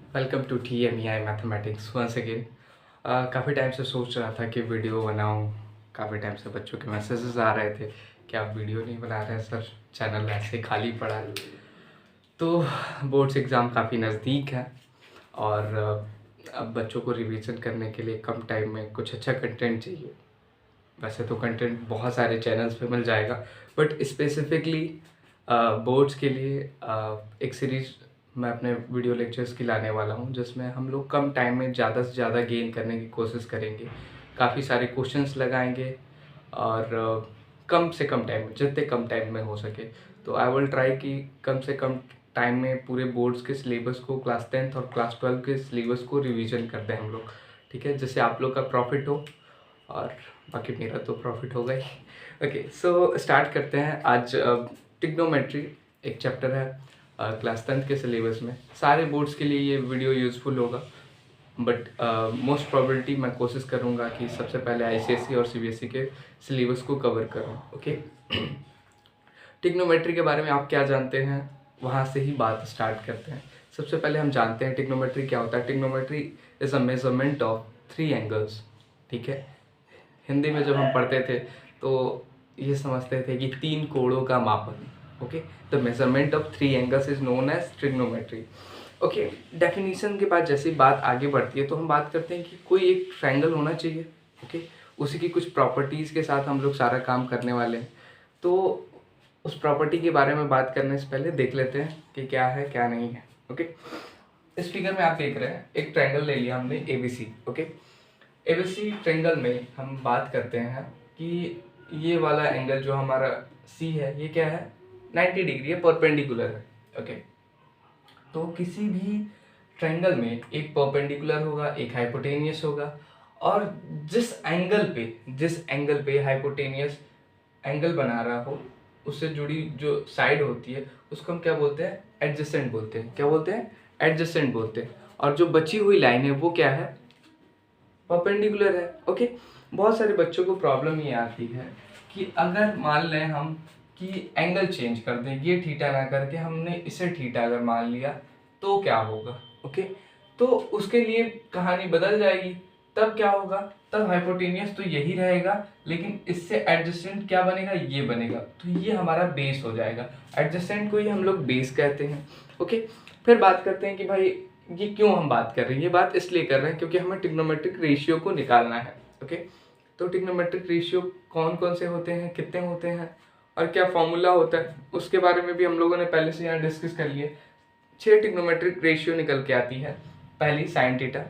Welcome to TMEI mathematics once again. काफ़ी time से सोच रहा था कि वीडियो बनाऊं। काफ़ी टाइम से बच्चों के मैसेजेस आ रहे थे कि आप वीडियो नहीं बना रहे हैं सर, चैनल ऐसे ही खाली पड़ा है। तो बोर्ड्स एग्ज़ाम काफ़ी नज़दीक है और अब बच्चों को रिवीजन करने के लिए कम टाइम में कुछ अच्छा कंटेंट चाहिए। वैसे तो कंटेंट बहुत सारे चैनल्स पे मिल जाएगा, बट स्पेसिफिकली बोर्ड्स के लिए एक सीरीज मैं अपने वीडियो लेक्चर्स की लाने वाला हूँ, जिसमें हम लोग कम टाइम में ज़्यादा से ज़्यादा गेन करने की कोशिश करेंगे। काफ़ी सारे क्वेश्चंस लगाएंगे और कम से कम टाइम में, जितने कम टाइम में हो सके। तो आई विल ट्राई कि कम से कम टाइम में पूरे बोर्ड्स के सिलेबस को, क्लास 10th और क्लास 12 के सिलेबस को रिवीजन कर दें हम लोग। ठीक है, जिससे आप लोग का प्रॉफिट हो और बाकी मेरा तो प्रॉफिट होगा ही। ओके, सो स्टार्ट करते हैं। आज टिग्नोमेट्री एक चैप्टर है क्लास 10th के सिलेबस में। सारे बोर्ड्स के लिए ये वीडियो यूज़फुल होगा, बट मोस्ट प्रोबेबिलिटी मैं कोशिश करूँगा कि सबसे पहले ICSE और CBSE के सिलेबस को कवर करूँ। ओके, टिग्नोमेट्री के बारे में आप क्या जानते हैं, वहाँ से ही बात स्टार्ट करते हैं। सबसे पहले हम जानते हैं टिग्नोमेट्री क्या होता है। Trigonometry is a measurement of 3 angles. ठीक है, हिंदी में जब हम पढ़ते थे तो ये समझते थे कि 3 कोणों का मापन। Okay, the measurement of 3 angles is known as trigonometry. Okay, definition के बाद जैसे बात आगे बढ़ती है तो हम बात करते हैं कि कोई एक ट्रायंगल होना चाहिए। ओके, उसी की कुछ प्रॉपर्टीज़ के साथ हम लोग सारा काम करने वाले हैं। तो उस प्रॉपर्टी के बारे में बात करने से पहले देख लेते हैं कि क्या है क्या नहीं है। ओके, इस फिगर में आप देख रहे हैं एक ट्रायंगल ले लिया हमने ABC। ओके, ABC ट्रायंगल में हम बात करते हैं कि ये वाला एंगल जो हमारा C है, ये क्या है, 90 डिग्री है, परपेंडिकुलर है। ओके, तो किसी भी ट्रायंगल में एक परपेंडिकुलर होगा, एक हाइपोटेनियस होगा, और जिस एंगल पे हाइपोटेनियस एंगल बना रहा हो, उससे जुड़ी जो साइड होती है उसको हम क्या बोलते हैं, एडजेसेंट बोलते हैं। क्या बोलते हैं, एडजेसेंट बोलते हैं। और जो बची हुई लाइन है वो क्या है, परपेंडिकुलर है। ओके, बहुत सारे बच्चों को प्रॉब्लम ये आती है कि अगर मान लें हम कि एंगल चेंज कर दें, ये थीटा ना करके हमने इसे थीटा अगर मान लिया तो क्या होगा। ओके, तो उसके लिए कहानी बदल जाएगी। तब क्या होगा, तब हाइपोटेनियस तो यही रहेगा, लेकिन इससे एडजेसेंट क्या बनेगा, ये बनेगा। तो ये हमारा बेस हो जाएगा। एडजेसेंट को ही हम लोग बेस कहते हैं। ओके, फिर बात करते हैं कि भाई ये क्यों हम बात कर रहे हैं। ये बात इसलिए कर रहे हैं क्योंकि हमें ट्रिग्नोमेट्रिक रेशियो को निकालना है। ओके, तो ट्रिग्नोमेट्रिक रेशियो कौन कौन से होते हैं, कितने होते हैं और क्या फॉर्मूला होता है, उसके बारे में भी हम लोगों ने पहले से यहाँ डिस्कस कर लिए। 6 ट्रिग्नोमेट्रिक रेशियो निकल के आती है। पहली साइन थीटा,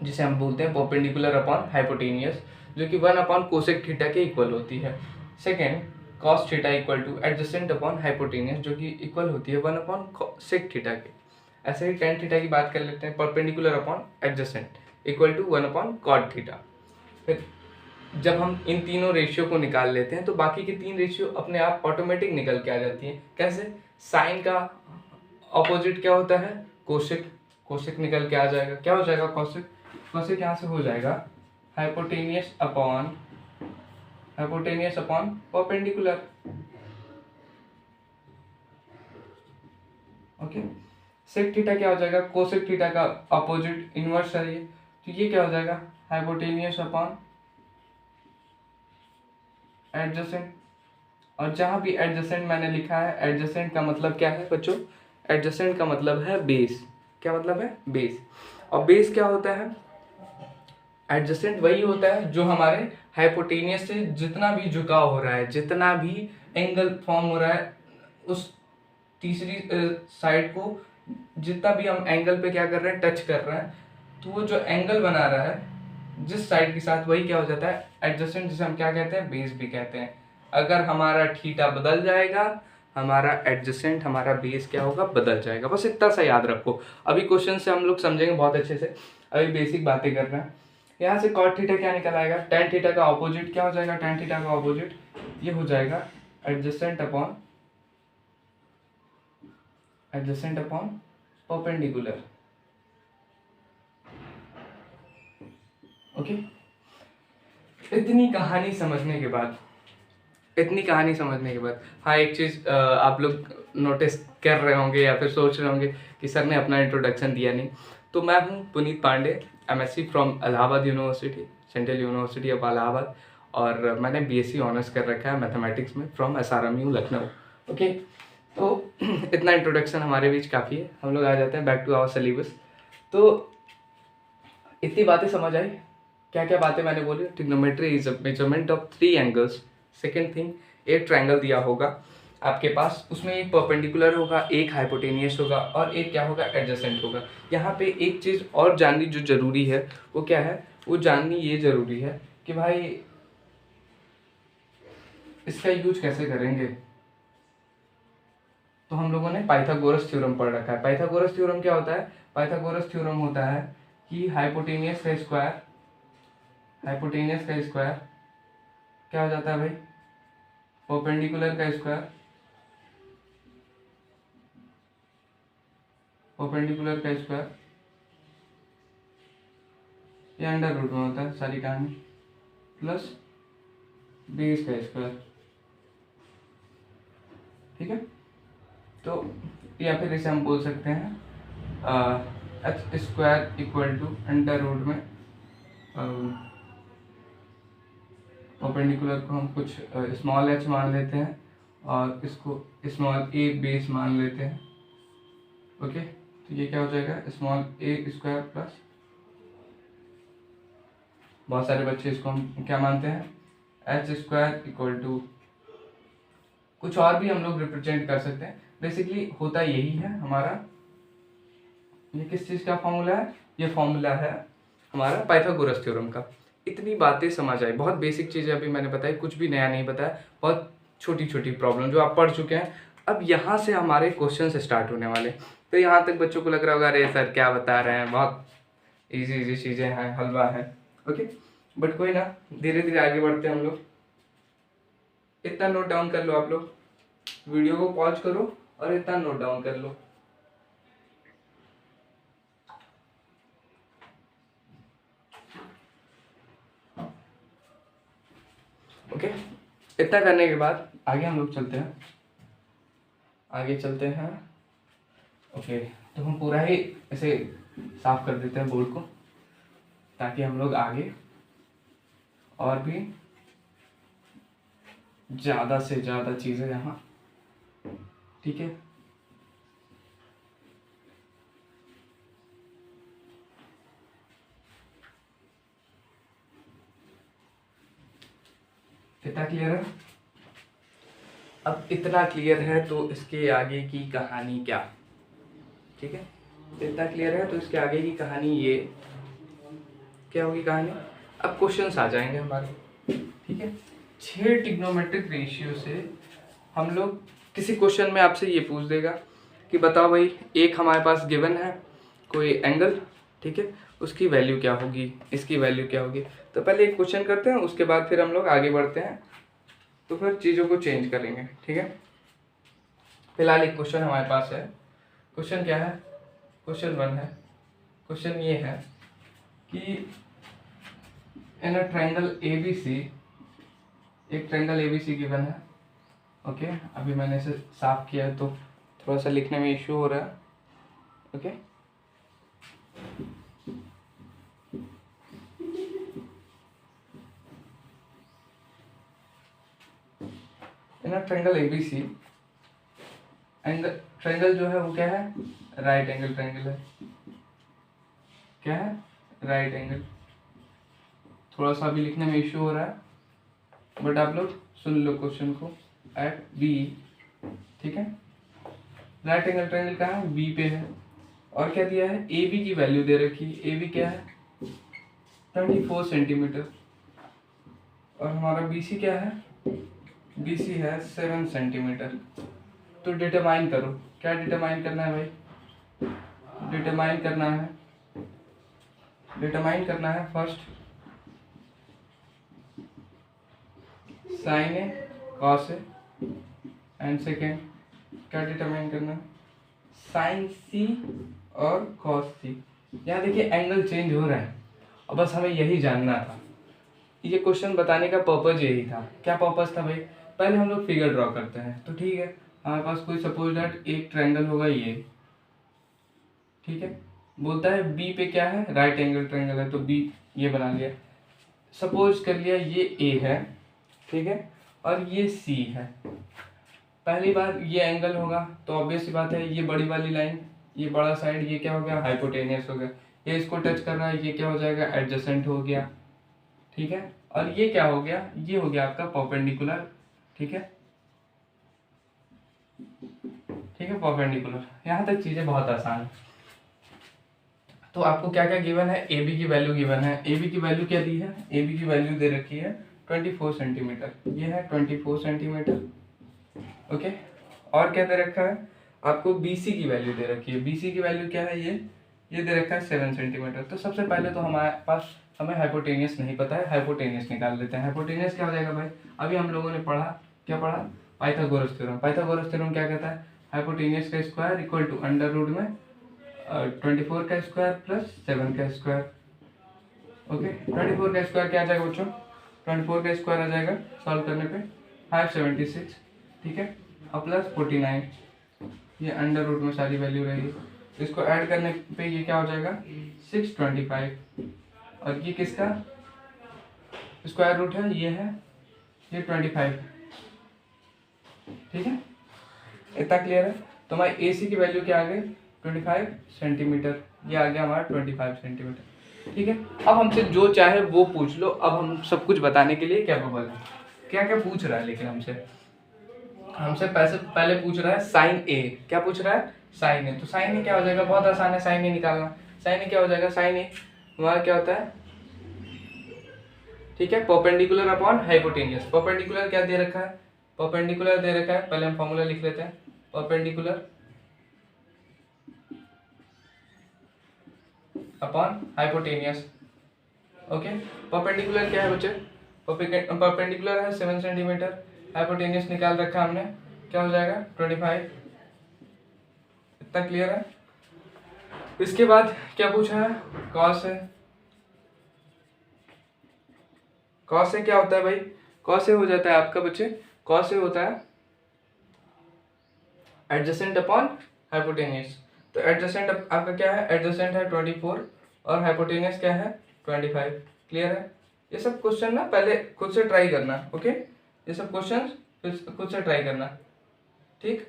जिसे हम बोलते हैं परपेंडिकुलर अपॉन हाइपोटेनियस, जो कि 1 अपॉन कोसेक थीटा के इक्वल होती है। Second, cos theta equal two adjacent upon hypotenuse, जो कि इक्वल होती है 1 अपॉन सेक थीटा के। ऐसे ही टेन थीटा की बात कर लेते हैं, perpendicular upon adjacent equal to 1 upon cot theta. फिर जब हम इन तीनों रेशियो को निकाल लेते हैं तो बाकी की 3 रेशियो अपने आप ऑटोमेटिक निकल के आ जाती हैं। कैसे, साइन का ऑपोजिट क्या होता है, कोसेक। कोसेक निकल के आ जाएगा, क्या हो जाएगा, कोसेक। कोसेक यहाँ से हो जाएगा hypotenuse upon perpendicular. Okay, sec theta क्या हो जाएगा, कोसेक थीटा का अपोजिट इनवर्स है ये, तो ये क्या हो जाएगा, हाइपोटेनियस अपॉन एडजेसेंट। और जहां भी एडजेसेंट मैंने लिखा है, एडजेसेंट का मतलब क्या है बच्चों, एडजेसेंट का मतलब है बेस। क्या मतलब है, बेस। और बेस क्या होता है, एडजेसेंट वही होता है जो हमारे हाइपोटेनियस से जितना भी झुकाव हो रहा है, जितना भी एंगल फॉर्म हो रहा है, उस तीसरी साइड को जितना भी हम एंगल पे क्या कर रहे हैं, टच कर रहे हैं, तो वो जो एंगल बना रहा है जिस साइड के साथ, वही क्या हो जाता है, एडजेसेंट, जिसे हम क्या कहते हैं, बेस भी कहते हैं। अगर हमारा थीटा बदल जाएगा, हमारा एडजेसेंट, हमारा बेस क्या होगा, बदल जाएगा। बस इतना सा याद रखो। अभी क्वेश्चन से हम लोग समझेंगे बहुत अच्छे से, अभी बेसिक बातें कर रहे हैं। यहाँ से कॉट थीटा क्या निकल आएगा, टेन थीटा का ऑपोजिट क्या हो जाएगा, टेन थीटा का ऑपोजिट ये हो जाएगा एडजेसेंट अपॉन परपेंडिकुलर। ओके, इतनी कहानी समझने के बाद इतनी कहानी समझने के बाद हाँ एक चीज़ आप लोग नोटिस कर रहे होंगे या फिर सोच रहे होंगे कि सर ने अपना इंट्रोडक्शन दिया नहीं। तो मैं हूँ Puneet Pandey, MSc from Allahabad university, central university of Allahabad, और मैंने बीएससी ऑनर्स कर रखा है मैथमेटिक्स में फ्रॉम एसआरएमयू लखनऊ। ओके, तो इतना इंट्रोडक्शन हमारे बीच काफ़ी है, हम लोग आ जाते हैं बैक टू आवर सिलेबस। तो इतनी बातें समझ आई, क्या क्या बातें मैंने बोली। Trigonometry is a measurement of 3 angles. Second thing, एक ट्रायंगल दिया होगा आपके पास, उसमें एक परपेंडिकुलर होगा, एक हाइपोटेनियस होगा और एक क्या होगा, एडजेसेंट होगा। यहाँ पे एक चीज़ और जाननी जो ज़रूरी है वो क्या है, वो जाननी ये ज़रूरी है कि भाई इसका यूज कैसे करेंगे। तो हम लोगों ने पाइथागोरस थ्योरम पढ़ रखा है। पाइथागोरस थ्योरम क्या होता है, पाइथागोरस थ्योरम होता है कि हाइपोटेनियस का स्क्वायर, हाइपोटेनियस का स्क्वायर क्या हो जाता है भाई, परपेंडिकुलर का स्क्वायर, परपेंडिकुलर का स्क्वायर, ये अंडर रूट में होता है सारी कहानी, प्लस बेस का स्क्वायर। ठीक है, तो या फिर इसे हम बोल सकते हैं H square equal to under root में परपेंडिकुलर को हम कुछ स्मॉल एच मान लेते हैं और इसको स्मॉल ए बेस मान लेते हैं। ओके, तो ये क्या हो जाएगा, स्मॉल ए स्क्वायर प्लस, बहुत सारे बच्चे इसको हम क्या मानते हैं, एच स्क्वायर इक्वल टू कुछ और भी हम लोग रिप्रेजेंट कर सकते हैं। बेसिकली होता यही है हमारा। ये किस चीज़ का फॉर्मूला है, ये फॉर्मूला है हमारा पाइथागोरस थ्योरम का। इतनी बातें समझ आई, बहुत बेसिक चीज़ें अभी मैंने बताई, कुछ भी नया नहीं बताया, बहुत छोटी छोटी प्रॉब्लम जो आप पढ़ चुके हैं। अब यहाँ से हमारे क्वेश्चन स्टार्ट होने वाले। तो यहाँ तक बच्चों को लग रहा होगा अरे सर क्या बता रहे हैं, बहुत इजी इजी चीज़ें हैं, हलवा है। ओके, बट कोई ना, धीरे धीरे आगे बढ़ते हैं हम लोग। इतना नोट डाउन कर लो आप लोग, वीडियो को पॉज करो और इतना नोट डाउन कर लो। ओके, इतना करने के बाद आगे हम लोग चलते हैं, आगे चलते हैं। ओके, तो हम पूरा ही ऐसे साफ कर देते हैं बोर्ड को, ताकि हम लोग आगे और भी ज़्यादा से ज़्यादा चीज़ें यहाँ, ठीक है। इतना क्लियर है? अब इतना क्लियर है तो इसके आगे की कहानी क्या, ठीक है। इतना क्लियर है तो इसके आगे की कहानी ये क्या होगी कहानी। अब क्वेश्चंस आ जाएंगे हमारे, ठीक है। 6 ट्रिग्नोमेट्रिक रेशियो से हम लोग किसी क्वेश्चन में आपसे ये पूछ देगा कि बताओ भाई, एक हमारे पास गिवन है कोई एंगल, ठीक है, उसकी वैल्यू क्या होगी, इसकी वैल्यू क्या होगी। तो पहले एक क्वेश्चन करते हैं, उसके बाद फिर हम लोग आगे बढ़ते हैं, तो फिर चीज़ों को चेंज करेंगे, ठीक है। फिलहाल एक क्वेश्चन हमारे पास है। क्वेश्चन क्या है, क्वेश्चन 1 है। क्वेश्चन ये है कि इन अ ट्रायंगल ABC, एक ट्रायंगल ABC गिवन है। ओके, अभी मैंने इसे साफ किया है तो थोड़ा सा लिखने में इश्यू हो रहा है। Okay, in a triangle ABC and triangle जो है वो क्या है, राइट एंगल ट्रायंगल है। क्या है, राइट एंगल। थोड़ा सा अभी लिखने में इश्यू हो रहा है, बट आप लोग सुन लो क्वेश्चन को। एट बी, ठीक है, राइट एंगल ट्रायंगल कहाँ है, बी पे है, और क्या दिया है, ए बी की वैल्यू दे रखी है। ए बी क्या है, 24 सेंटीमीटर, और हमारा बी सी क्या है, बी सी है 7 सेंटीमीटर। तो डिटरमाइन करो, क्या डिटरमाइन करना है भाई, डिटरमाइन करना है first sine A cos A, and second क्या डिटरमाइन करना है, साइन सी और कॉस सी। यहाँ देखिए एंगल चेंज हो रहा है और बस हमें यही जानना था। ये क्वेश्चन बताने का पर्पज यही था। क्या पर्पज था भाई, पहले हम लोग फिगर ड्रॉ करते हैं। तो ठीक है, हमारे पास कोई सपोज दैट एक ट्रायंगल होगा ये, ठीक है, बोलता है बी पे क्या है, राइट एंगल ट्रायंगल है, तो बी ये बना लिया। सपोज कर लिया ये ए है, ठीक है, और ये सी है। पहली बार ये एंगल होगा तो ऑब्वियस सी बात है ये बड़ी वाली लाइन, ये बड़ा साइड, ये क्या हो गया, हाइपोटेनियस हो गया। ये इसको टच कर रहा है, ये क्या हो जाएगा, एडजेसेंट हो गया, ठीक है। और ये क्या हो गया, ये हो गया आपका परपेंडिकुलर, ठीक है, ठीक है, परपेंडिकुलर। यहाँ तक चीजें बहुत आसान है। तो आपको क्या क्या गिवन है, ए बी की वैल्यू गिवन है। ए बी की वैल्यू क्या दी है, ए बी की वैल्यू दे रखी है 24 सेंटीमीटर, ये है 24 सेंटीमीटर, ओके। और क्या दे रखा है आपको, बी सी की वैल्यू दे रखी है। बी सी की वैल्यू क्या है, ये दे रखा है 7 सेंटीमीटर। तो सबसे पहले तो हमारे पास, हमें हाइपोटेनियस नहीं पता है, हाइपोटेनियस निकाल लेते हैं। हाइपोटेनियस क्या हो जाएगा भाई, अभी हम लोगों ने पढ़ा, क्या पढ़ा, पाइथागोरस थ्योरम। पाइथागोरस थ्योरम क्या कहता है, हाइपोटेनियस का square equal to under root में 24 का स्क्वायर प्लस 7 का स्क्वायर, ओके। 24 का स्क्वायर क्या आ जाएगा बच्चों, 24 का स्क्वायर आ जाएगा सॉल्व करने पे 576, ठीक है, और प्लस 49, ये अंडर रूट में सारी वैल्यू रहेगी। इसको ऐड करने पे ये क्या हो जाएगा 625, और ये किसका स्क्वायर रूट है, ये है, ये 25, ठीक है। इतना क्लियर है। तो हमारी ए सी की वैल्यू क्या आ गई 25 सेंटीमीटर, ये आ गया हमारा 25 सेंटीमीटर, ठीक है। अब हमसे जो चाहे वो पूछ लो, अब हम सब कुछ बताने के लिए कैपेबल है। क्या क्या पूछ रहा है, लेकिन हमसे पहले पूछ रहा है साइन ए, क्या पूछ रहा है, साइन ए। तो साइन ए क्या हो जाएगा, बहुत आसान है साइन ए निकालना। साइन ए क्या हो जाएगा, साइन ए हमारा क्या होता है, ठीक है, परपेंडिकुलर अपॉन हाइपोटेनियस। परपेंडिकुलर क्या दे रखा है, परपेंडिकुलर दे रखा है, पहले हम फॉर्मूला लिख लेते हैं, perpendicular upon hypotenuse, okay. Perpendicular क्या है बच्चे, परपेंडिकुलर है 7 सेंटीमीटर, हाइपोटेनियस निकाल रखा हमने, क्या हो जाएगा 25, इतना क्लियर है। इसके बाद क्या पूछा है, कॉस है। कॉस से क्या होता है भाई, कॉस से हो जाता है आपका बच्चे, कॉस से होता है एडजेसेंट अपॉन हाइपोटेनियस। तो एडजेसेंट आपका क्या है, एडजेसेंट है 24 और हाइपोटेनियस क्या है 25, क्लियर है। ये सब क्वेश्चन ना पहले खुद से ट्राई करना, ओके, ये सब क्वेश्चन खुद से ट्राई करना, ठीक।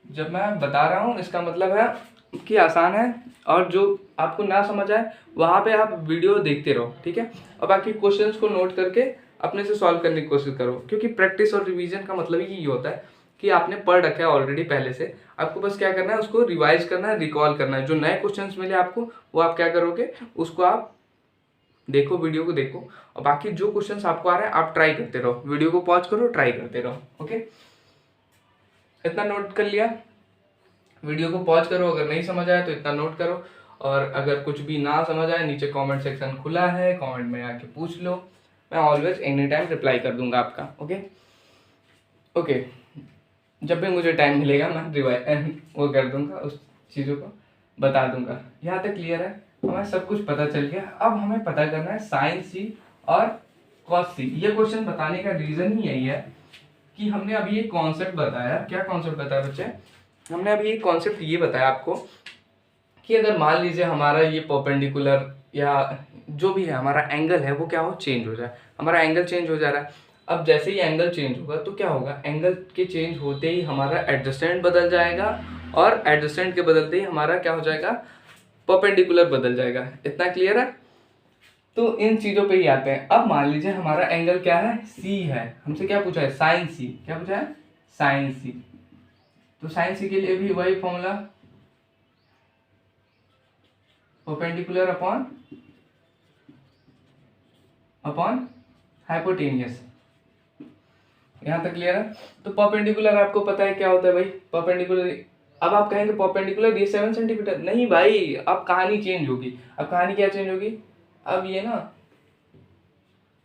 जब मैं बता रहा हूँ इसका मतलब है कि आसान है, और जो आपको ना समझ आए वहाँ पे आप वीडियो देखते रहो, ठीक है। और बाकी क्वेश्चंस को नोट करके अपने से सॉल्व करने की कोशिश करो, क्योंकि प्रैक्टिस और रिवीजन का मतलब ही ये होता है कि आपने पढ़ रखा है ऑलरेडी पहले से, आपको बस क्या करना है, उसको रिवाइज करना है, रिकॉल करना है। जो नए क्वेश्चंस मिले आपको वो आप क्या करोगे, उसको आप देखो, वीडियो को देखो, और बाकी जो क्वेश्चंस आपको आ रहे हैं आप ट्राई करते रहो, वीडियो को पॉज करो, ट्राई करते रहो, ओके। इतना नोट कर लिया, वीडियो को पॉज करो, अगर नहीं समझ आया तो इतना नोट करो, और अगर कुछ भी ना समझ आए नीचे कमेंट सेक्शन खुला है, कमेंट में आके पूछ लो, मैं ऑलवेज एनी टाइम रिप्लाई कर दूंगा आपका, ओके। जब भी मुझे टाइम मिलेगा मैं वो कर दूंगा, उस चीज़ों को बता दूंगा। यहाँ तक क्लियर है, हमें सब कुछ पता चल गया। अब हमें पता करना है साइन सी और कॉस सी। ये क्वेश्चन बताने का रीज़न ही यही है कि हमने अभी एक कॉन्सेप्ट बताया। क्या कॉन्सेप्ट बताया बच्चे, हमने अभी एक कॉन्सेप्ट ये बताया आपको कि अगर मान लीजिए हमारा ये परपेंडिकुलर या जो भी है हमारा एंगल है वो क्या हो, चेंज हो जाए। हमारा एंगल चेंज हो जा रहा है, अब जैसे ही एंगल चेंज होगा तो क्या होगा, एंगल के चेंज होते ही हमारा एडजस्टेंट बदल जाएगा, और एडजस्टेंट के बदलते ही हमारा क्या हो जाएगा, परपेंडिकुलर बदल जाएगा। इतना क्लियर है। तो इन चीज़ों पे ही आते हैं। अब मान लीजिए हमारा एंगल क्या है, सी है, हमसे क्या पूछा है, साइन सी। क्या पूछा है, साइन सी। तो साइन सी के लिए भी वही फॉर्मूला, परपेंडिकुलर अपॉन हाइपोटेनियस। यहाँ तक क्लियर है। तो परपेंडिकुलर आपको पता है क्या होता है भाई, परपेंडिकुलर। अब आप कहेंगे परपेंडिकुलर ये 7 सेंटीमीटर, नहीं भाई, अब कहानी चेंज होगी। अब कहानी क्या चेंज होगी, अब ये ना,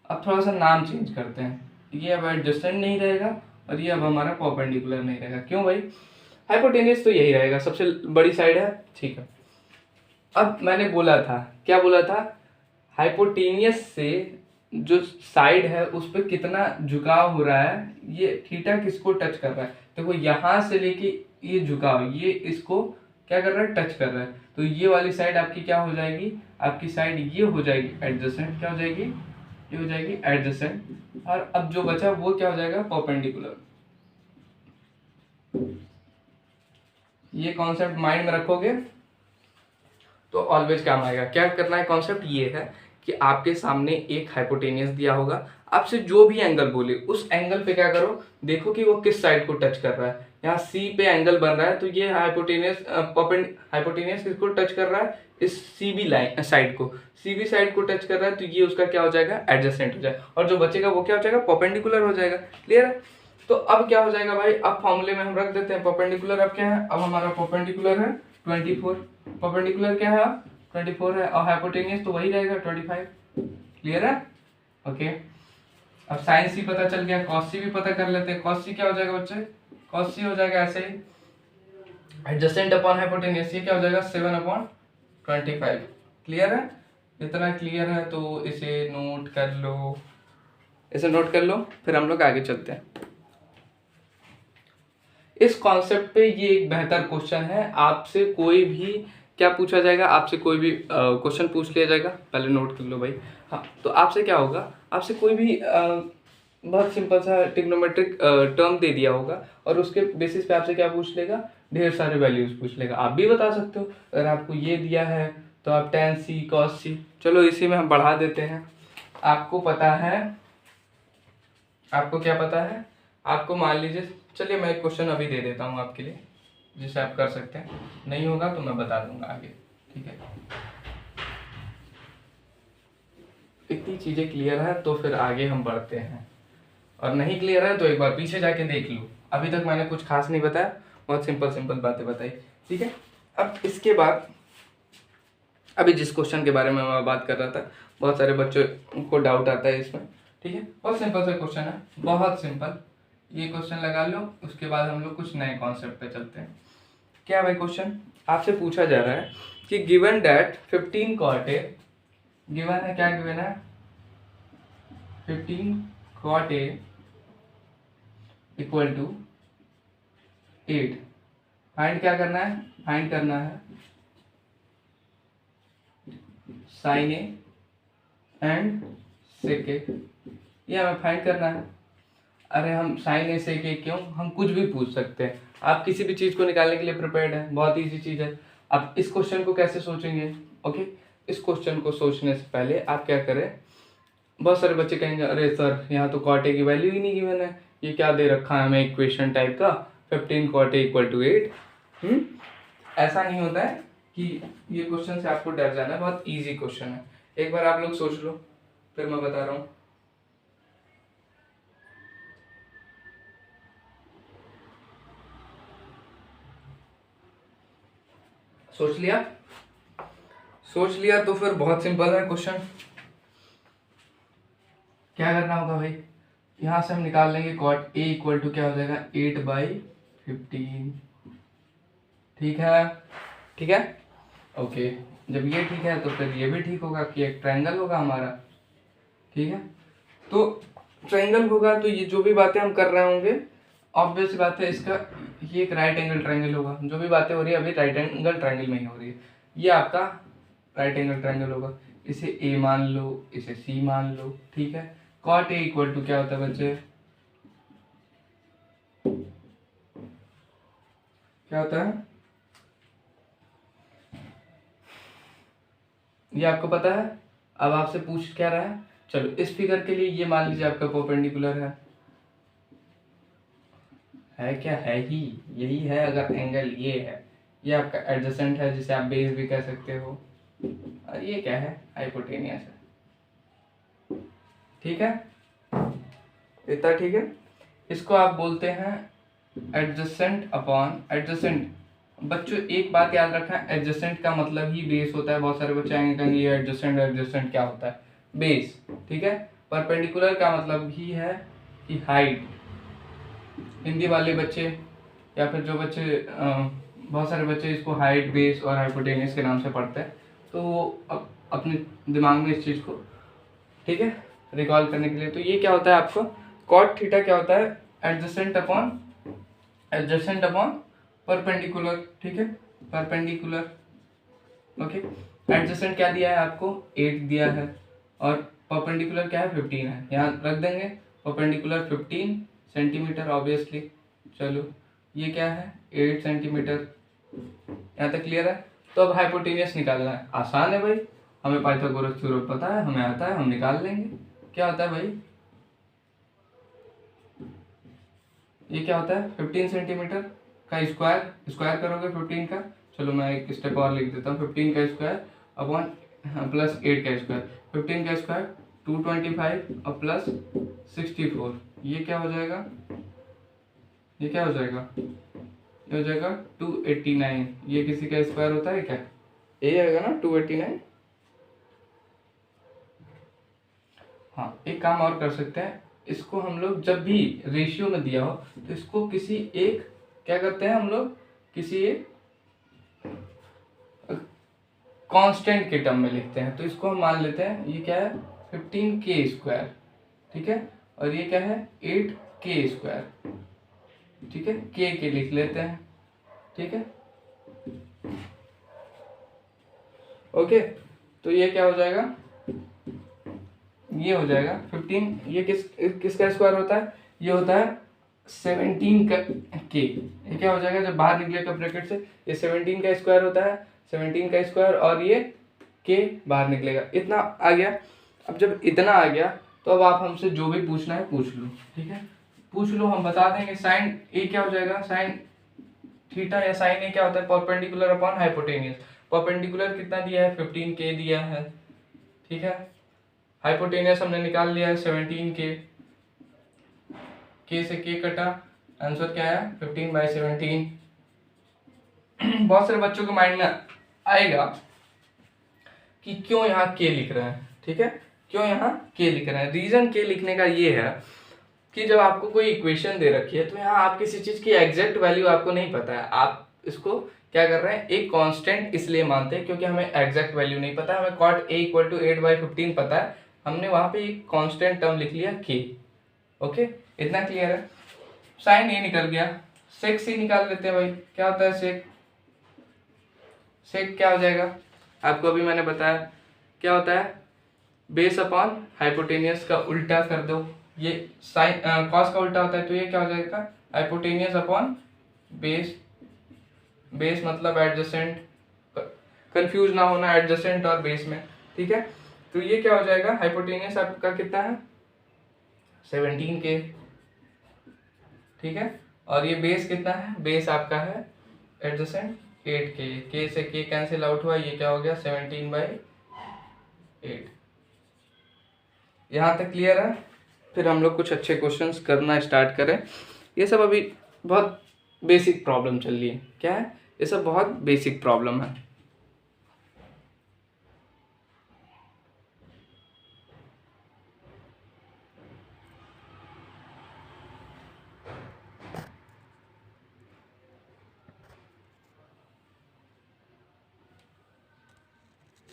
अब थोड़ा सा नाम चेंज करते हैं। ये अब एडजस्टेंट नहीं रहेगा, और ये अब हमारा परपेंडिकुलर नहीं रहेगा। क्यों भाई, हाइपोटेनियस तो यही रहेगा, सबसे बड़ी साइड है, ठीक है। अब मैंने बोला था, क्या बोला था, हाइपोटेनियस से जो साइड है उस पर कितना झुकाव हो रहा है, ये थीटा किसको टच कर रहा है। देखो यहाँ से लेके ये झुकाव, ये इसको क्या कर रहा है, टच कर रहा है। तो ये वाली साइड आपकी क्या हो जाएगी, आपकी साइड ये हो जाएगी एडजेसेंट, क्या हो जाएगी, ये हो जाएगी एडजेसेंट। और अब जो बचा वो क्या हो जाएगा, परपेंडिकुलर। ये कॉन्सेप्ट माइंड में रखोगे तो ऑलवेज काम आएगा। क्या करना है, कॉन्सेप्ट ये है कि आपके सामने एक हाइपोटेनियस दिया होगा, आपसे जो भी एंगल बोले उस एंगल पे क्या करो, देखो कि वो किस साइड को टच कर रहा है। यहाँ सी पे एंगल बन रहा है तो ये हाइपोटेनियस किसको टच कर रहा है, इस सी बी लाइन साइड को, सी बी साइड को टच कर रहा है, तो ये उसका क्या हो जाएगा, एडजेसेंट हो जाएगा। और जो बचेगा वो क्या हो जाएगा, परपेंडिकुलर हो जाएगा। क्लियर है। तो अब क्या हो जाएगा भाई, अब फॉर्मूले में हम रख देते हैं परपेंडिकुलर। अब क्या है, अब हमारा परपेंडिकुलर है 24, परपेंडिकुलर क्या है 24 है, और हाइपोटेनियस तो वही रहेगा 25। क्लियर है। ओके, अब साइन सी पता चल गया, कॉस सी भी पता कर लेते हैं। कॉस सी क्या हो जाएगा बच्चे, कॉस सी हो जाएगा ऐसे ही एडजेसेंट अपॉन हाइपोटेनियस, ये क्या हो जाएगा 7/25। क्लियर है। इतना क्लियर है तो इसे नोट कर लो, इसे नोट कर लो, फिर हम लोग आगे चलते हैं। इस कॉन्सेप्ट पे ये एक बेहतर क्वेश्चन है, आपसे कोई भी क्या पूछा जाएगा, आपसे कोई भी क्वेश्चन पूछ लिया जाएगा, पहले नोट कर लो भाई। हाँ, तो आपसे क्या होगा, आपसे कोई भी बहुत सिंपल सा ट्रिग्नोमेट्रिक टर्म दे दिया होगा और उसके बेसिस पे आपसे क्या पूछ लेगा, ढेर सारे वैल्यूज पूछ लेगा। आप भी बता सकते हो, अगर आपको ये दिया है तो आप tan c cos c, चलो इसी में हम बढ़ा देते हैं। आपको पता है, आपको क्या पता है, आपको मान लीजिए, चलिए मैं एक क्वेश्चन अभी दे देता हूँ आपके लिए जिसे आप कर सकते हैं, नहीं होगा तो मैं बता दूंगा आगे। ठीक है, इतनी चीज़ें क्लियर है तो फिर आगे हम बढ़ते हैं, और नहीं क्लियर है तो एक बार पीछे जाके देख लो। अभी तक मैंने कुछ खास नहीं बताया, बहुत सिंपल सिंपल बातें बताई। ठीक है, अब इसके बाद अभी जिस क्वेश्चन के बारे में मैं बात कर रहा था, बहुत सारे बच्चों को डाउट आता है इसमें। ठीक है, बहुत सिंपल सा क्वेश्चन है, बहुत सिंपल। ये क्वेश्चन लगा लो, उसके बाद हम लोग कुछ नए कॉन्सेप्ट पे चलते हैं। क्या भाई क्वेश्चन आपसे पूछा जा रहा है कि given that 15 cot a, given है, क्या गिवन है, 15 cot a equal to 8। Find क्या करना है, फाइंड करना है साइन ए एंड सेक ए, ये हमें फाइंड करना है। अरे हम साइन ए सेक ए क्यों, हम कुछ भी पूछ सकते हैं। आप किसी भी चीज़ को निकालने के लिए प्रिपेयर्ड है, बहुत ईजी चीज़ है। अब इस क्वेश्चन को कैसे सोचेंगे, ओके, इस क्वेश्चन को सोचने से पहले आप क्या करें, बहुत सारे बच्चे कहेंगे अरे सर यहाँ तो कॉट ए की वैल्यू ही नहीं गिवन है, ये क्या दे रखा है हमें इक्वेशन टाइप का, 15 cot a इक्वल टू 8। ऐसा नहीं होता है कि ये क्वेश्चन से आपको डर जाना है, बहुत इजी क्वेश्चन है। एक बार आप लोग सोच लो, फिर मैं बता रहा हूँ। सोच लिया, सोच लिया तो फिर बहुत सिंपल है क्वेश्चन। क्या करना होगा भाई, यहाँ से हम निकाल लेंगे cot a इक्वल टू क्या हो जाएगा 8/15। ठीक है, ठीक है, ओके। जब ये ठीक है तो फिर ये भी ठीक होगा कि एक ट्रायंगल होगा हमारा। ठीक है, तो ट्रायंगल होगा तो ये जो भी बातें हम कर रहे होंगे, ऑब्वियस बात है इसका, ये एक राइट एंगल ट्रायंगल होगा। जो भी बातें हो रही है अभी राइट एंगल ट्रायंगल में ही हो रही है, ये आपका राइट एंगल ट्रायंगल होगा। इसे a मान लो, इसे c मान लो। ठीक है, cot a इक्वल टू क्या होता है बच्चे, क्या होता है, ये आपको पता है। अब आपसे पूछ क्या रहा है, चलो इस फिगर के लिए ये मान लीजिए आपका परपेंडिकुलर है क्या, है ही, यही है। अगर एंगल ये आपका एडजेसेंट है, जिसे आप बेस भी कह सकते हो, और ये क्या है, हाइपोटेनियस है। ठीक है, इतना ठीक है। इसको आप बोलते हैं एडजेसेंट अपॉन एडजेसेंट। बच्चों एक बात याद रखना, एडजेसेंट का मतलब ही बेस होता है। बहुत सारे बच्चे आएंगे कहेंगे ये एडजेसेंट, एडजेसेंट क्या होता है, बेस। ठीक है, परपेंडिकुलर का मतलब ही है कि हाइट। हिंदी वाले बच्चे या फिर जो बच्चे बहुत सारे बच्चे इसको हाइट, बेस और हाइपोटेनियस के नाम से पढ़ते हैं, तो अपने दिमाग में इस चीज़ को, ठीक है, रिकॉल करने के लिए। तो ये क्या होता है आपको, कॉट थीटा क्या होता है, एडजेसेंट अपॉन परपेंडिकुलर, ठीक है, परपेंडिकुलर, ओके। एडजेसेंट क्या दिया है आपको, 8 दिया है, और परपेंडिकुलर क्या है, 15 है, यहाँ रख देंगे परपेंडिकुलर 15 सेंटीमीटर ऑब्वियसली। चलो ये क्या है, 8 सेंटीमीटर, यहाँ तक क्लियर है। तो अब हाइपोटेनियस निकालना है, आसान है भाई, हमें पाइथागोरस थ्योरम पता है, हमें आता है, हम निकाल लेंगे। क्या होता है भाई, ये क्या होता है, 15 सेंटीमीटर का स्क्वायर करोगे 15 का, चलो मैं एक स्टेप और लिख देता हूँ, 15 का स्क्वायर अपॉन प्लस 8 का स्क्वायर, 15 का स्क्वायर 225 और प्लस 64, ये क्या हो जाएगा, ये क्या हो जाएगा, ये हो जाएगा 289। ये किसी का स्क्वायर होता है क्या, ये आएगा ना 289। हाँ, एक काम और कर सकते हैं, इसको हम लोग जब भी रेशियो में दिया हो तो इसको किसी एक, क्या करते हैं हम लोग, किसी एक कांस्टेंट के टर्म में लिखते हैं। तो इसको हम मान लेते हैं, ये क्या है 15k स्क्वायर, ठीक है, और ये क्या है 8k स्क्वायर, ठीक है, के लिख लेते हैं, ठीक है, ओके। तो ये क्या हो जाएगा, ये हो जाएगा 15, ये किसका स्क्वायर होता है, ये होता है 17 का के, ये क्या हो जाएगा जब बाहर निकलेगा ब्रैकेट से, ये 17 का स्क्वायर होता है, 17 का स्क्वायर, और ये के बाहर निकलेगा, इतना आ गया। अब जब इतना आ गया तो अब आप हमसे जो भी पूछना है पूछ लो, ठीक है, पूछ लो, हम बता देंगे। साइन ए क्या हो जाएगा, साइन थीटा या साइन ए क्या होता है, परपेंडिकुलर अपॉन हाइपोटेनियस। परपेंडिकुलर कितना दिया है, 15k दिया है, ठीक है, हाइपोटेनियस हमने निकाल लिया है 17k, के से के कटा, आंसर क्या है 15/17। बहुत सारे बच्चों के माइंड में आएगा कि क्यों यहाँ के लिख रहे हैं, ठीक है, क्यों यहाँ के लिख रहे हैं। रीजन के लिखने का ये है कि जब आपको कोई इक्वेशन दे रखी है तो यहाँ आप किसी चीज की एग्जैक्ट वैल्यू आपको नहीं पता है, आप इसको क्या कर रहे हैं, एक कांस्टेंट इसलिए मानते हैं क्योंकि हमें एग्जैक्ट वैल्यू नहीं पता, हमें cot a = 8/15 पता है, हमने वहां पे एक कांस्टेंट टर्म लिख लिया k, ओके, इतना क्लियर है। साइन ए निकल गया, सेक सी निकाल लेते हैं भाई, क्या होता है सेक, सेक क्या हो जाएगा, आपको अभी मैंने बताया क्या होता है, बेस अपॉन हाइपोटेनियस का उल्टा कर दो, ये साइन कॉस का उल्टा होता है, तो ये क्या हो जाएगा, हाइपोटेनियस अपॉन बेस, बेस मतलब एडजेसेंट, कंफ्यूज ना होना एडजेसेंट और बेस में, ठीक है। तो ये क्या हो जाएगा, हाइपोटेनियस आपका कितना है 17k, ठीक है, और ये बेस कितना है, बेस आपका है एडजेसेंट 8k, k से k कैंसिल आउट हुआ, ये क्या हो गया 17/8। यहाँ तक क्लियर है। फिर हम लोग कुछ अच्छे क्वेश्चंस करना स्टार्ट करें। ये सब अभी बहुत बेसिक प्रॉब्लम चल रही है, क्या है, ये सब बहुत बेसिक प्रॉब्लम है।